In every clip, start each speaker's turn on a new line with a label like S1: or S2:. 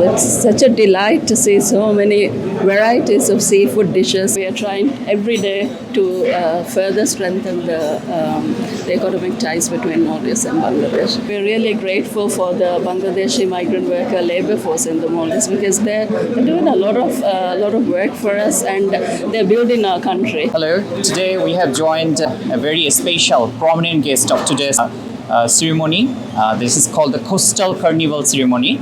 S1: It's such a delight to see so many varieties of seafood dishes. We are trying every day to further strengthen the economic ties between Maldives and Bangladesh. We're really grateful for the Bangladeshi migrant worker labor force in the Maldives because they're doing a lot of work for us and they're building our country.
S2: Hello, today we have joined a very special prominent guest of today's ceremony. This is called the Coastal Carnival Ceremony.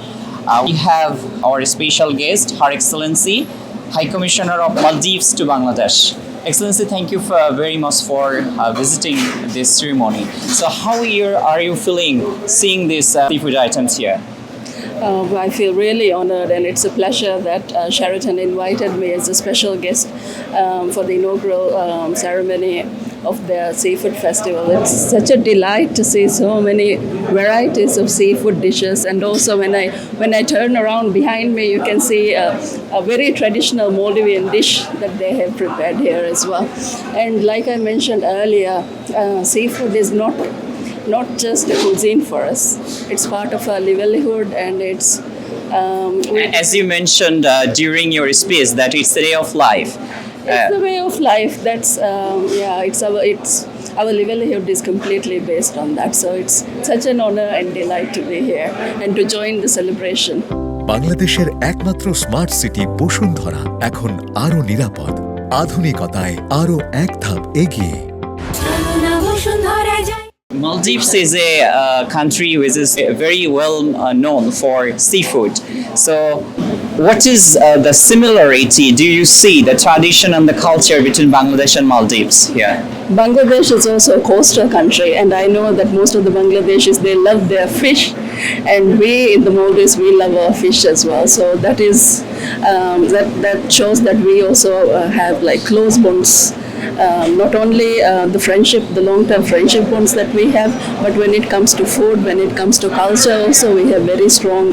S2: We have our special guest, Her Excellency, High Commissioner of Maldives to Bangladesh. Excellency, thank you very much for visiting this ceremony. So how are you feeling seeing these seafood items here?
S1: I feel really honored and it's a pleasure that Sheraton invited me as a special guest for the inaugural ceremony of their seafood festival. It's such a delight to see so many varieties of seafood dishes, and also when I turn around behind me, you can see a very traditional Maldivian dish that they have prepared here as well. And like I mentioned earlier, seafood is not just a cuisine for us. It's part of our livelihood, and it's
S2: as you mentioned during your speech, that it's the way of life.
S1: It's the way of life. That's it's our livelihood is completely based on that. So it's such an honor and delight to be here and to join the celebration.
S3: বাংলাদেশের একমাত্র smart city Bashundhara এখন আরো নিরাপদ, আধুনিকতায় আরো এক ধাপ এগিয়ে।
S2: Maldives is a country which is very well known for seafood. So, what is the similarity do you see, the tradition and the culture between Bangladesh and Maldives here?
S1: Bangladesh is also a coastal country, and I know that most of the Bangladeshis, they love their fish, and we in the Maldives, we love our fish as well. So that is that shows that we also have like close bonds. Not only the long-term friendship bonds that we have, but when it comes to food, when it comes to culture also, we have very strong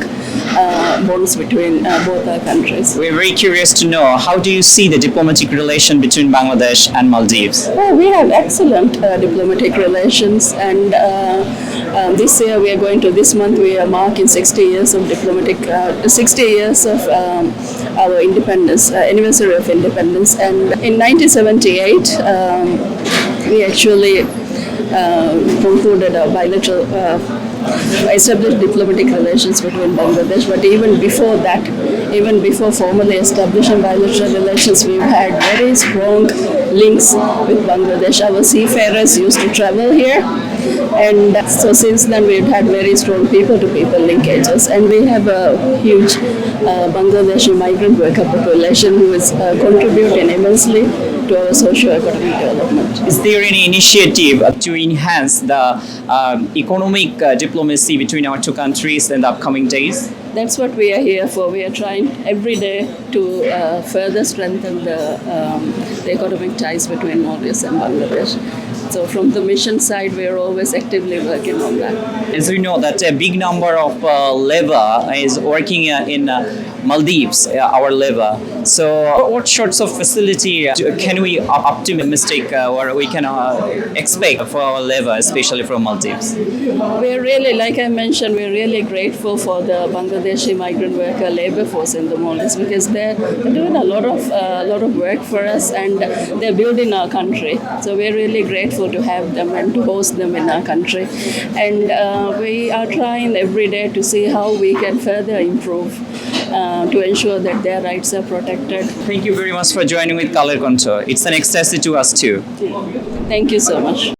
S1: bonds between both our countries.
S2: We're very curious to know, how do you see the diplomatic relation between Bangladesh and Maldives?
S1: Oh, we have excellent diplomatic relations, and this month we are marking 60 years of 60 years of our independence, anniversary of independence. And in 1978, we actually concluded a bilateral, established diplomatic relations between Bangladesh. But even before formally establishing bilateral relations, we've had very strong links with Bangladesh. Our seafarers used to travel here, and so since then we've had very strong people-to-people linkages, and we have a huge Bangladeshi migrant worker population who is contributing immensely to our socio-economic development.
S2: Is there any initiative to enhance the economic diplomacy between our two countries in the upcoming days?
S1: That's what we are here for. We are trying every day to further strengthen the economic ties between Maldives and Bangladesh. So from the mission side, we are always actively working on that.
S2: As we know that a big number of labor is working in Maldives, our labor. So what sorts of facility can we optimistic or we can expect for our labor, especially from Maldives?
S1: We're really, like I mentioned, we're really grateful for the Bangladeshi migrant worker labor force in the Maldives because they're doing a lot of work for us and they're building our country. So we're really grateful to have them and to host them in our country. And we are trying every day to see how we can further improve to ensure that their rights are protected.
S2: Thank you very much for joining with Color Contour. It's an ecstasy to us too.
S1: Thank you so much.